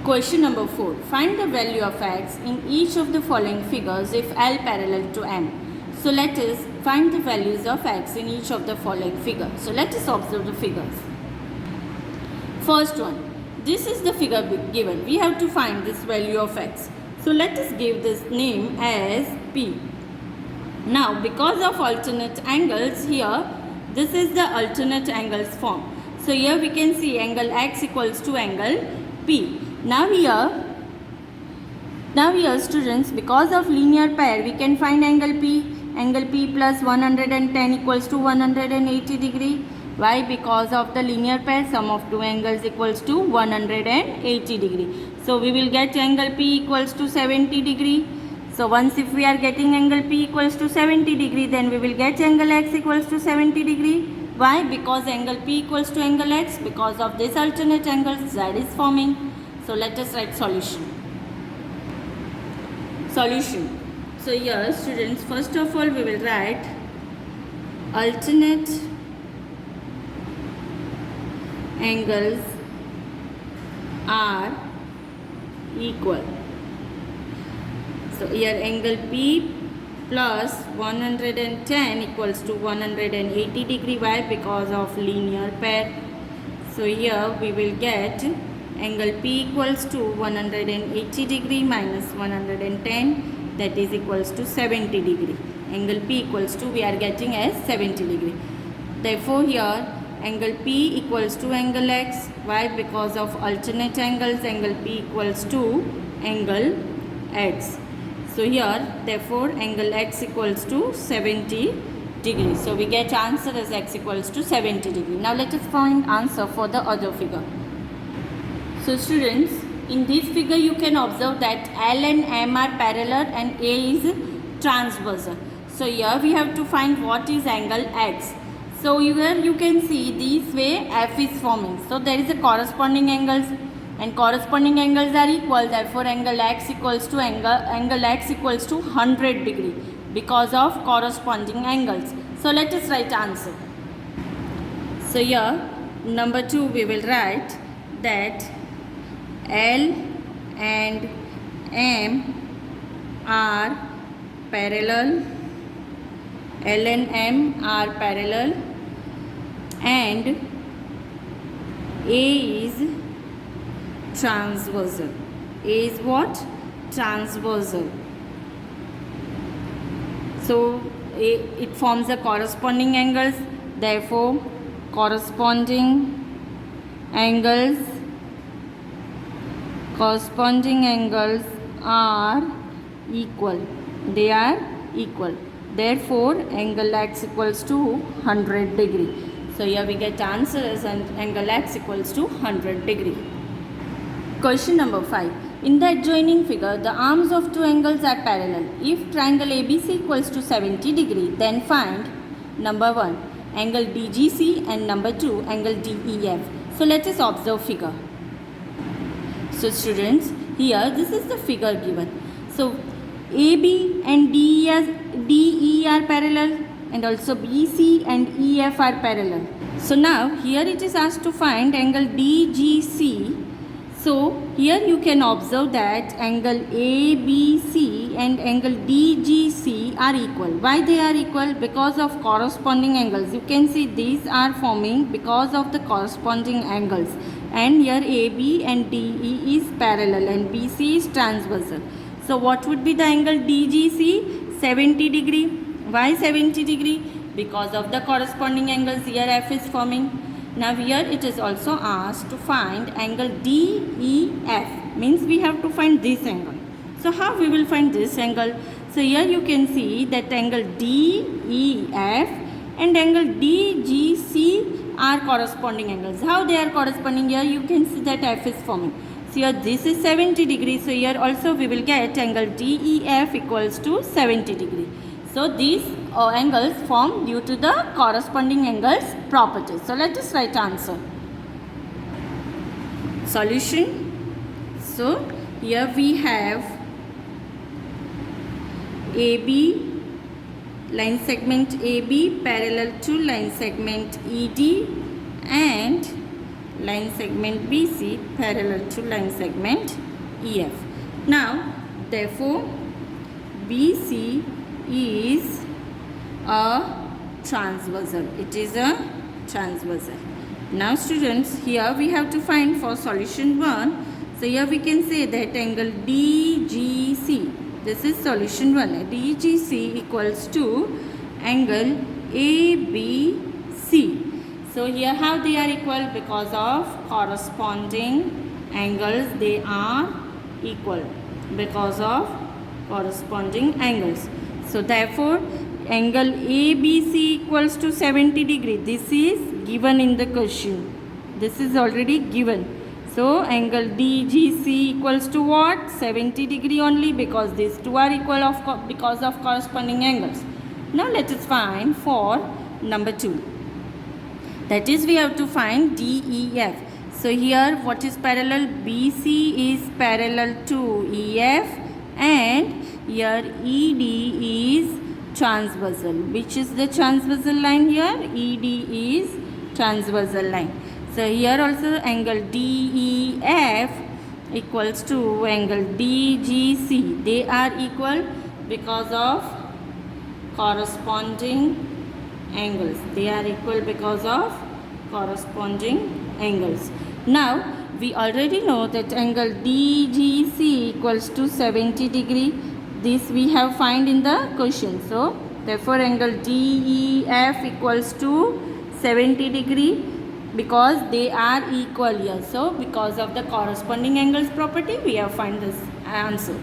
Question number 4. Find the value of x in each of the following figures if L parallel to M. So let us find the values of x in each of the following figures. So let us observe the figures. First one. This is the figure given. We have to find this value of x. So let us give this name as P. Now because of alternate angles here, this is the alternate angles form. So here we can see angle x equals to angle P. Now here students, because of linear pair we can find angle P. Angle P plus 110 equals to 180 degree. Why? Because of the linear pair sum of two angles equals to 180 degree. So we will get angle P equals to 70 degree. So once if we are getting angle P equals to 70 degree, then we will get angle x equals to 70 degree. Why? Because angle P equals to angle x. Because of this alternate angle Z is forming. So let us write solution. So here students, first of all we will write alternate angles are equal. So here angle P plus 110 equals to 180 degree. Why? Because of linear pair. So here we will get angle P equals to 180 degree minus 110, that is equals to 70 degree. Angle P equals to, we are getting as 70 degree. Therefore here angle P equals to angle x. Why? Because of alternate angles, angle P equals to angle x. So here therefore angle x equals to 70 degree. So we get answer as x equals to 70 degree. Now let us find answer for the other figure. So students, in this figure you can observe that L and M are parallel and A is transversal. So here we have to find what is angle x. So here you can see this way F is forming. So there is a corresponding angles and corresponding angles are equal. Therefore angle x equals to angle x equals to 100 degree because of corresponding angles. So let us write answer. So here number 2 we will write that L and M are parallel. L and M are parallel and A is transversal. A is what? Transversal. So it forms the corresponding angles. Therefore corresponding angles are equal. They are equal. Therefore angle x equals to 100 degree. So here we get answer as angle x equals to 100 degree. Question number 5. In the adjoining figure, the arms of two angles are parallel. If triangle ABC equals to 70 degree, then find number 1 angle DGC and number 2 angle DEF. So let us observe figure. So students, here this is the figure given. So AB and DE are parallel and also BC and EF are parallel. So now here it is asked to find angle DGC. So here you can observe that angle ABC and angle DGC are equal. Why they are equal? Because of corresponding angles. You can see these are forming because of the corresponding angles. And here AB and DE is parallel and BC is transversal. So what would be the angle DGC? 70 degree. Why 70 degree? Because of the corresponding angles here F is forming. Now here it is also asked to find angle DEF. Means we have to find this angle. So how we will find this angle? So here you can see that angle DEF and angle DGC are corresponding angles. How they are corresponding? Here you can see that F is forming. So here this is 70 degrees. So here also we will get angle DEF equals to 70 degree. So these angles form due to the corresponding angles properties. So let us write answer. Solution. So here we have AB, line segment AB parallel to line segment ED, and line segment BC parallel to line segment EF. Now, therefore, BC is a transversal. It is a transversal. Now students, here we have to find for solution 1. So here we can say that angle DGC, this is solution 1, DGC equals to angle ABC. So here how they are equal? Because of corresponding angles they are equal. Because of corresponding angles. So therefore angle ABC equals to 70 degree. This is given in the question. This is already given. So angle DGC equals to what? 70 degree only, because these two are equal because of corresponding angles. Now let us find for number 2. That is, we have to find DEF. So here what is parallel? BC is parallel to EF, and here ED is transversal. Which is the transversal line here? ED is transversal line. So here also angle DEF equals to angle DGC. They are equal because of corresponding angles. They are equal because of corresponding angles. Now we already know that angle DGC equals to 70 degree. This we have find in the question. So therefore angle DEF equals to 70 degree, because they are equal here. So because of the corresponding angles property, we have find this answer.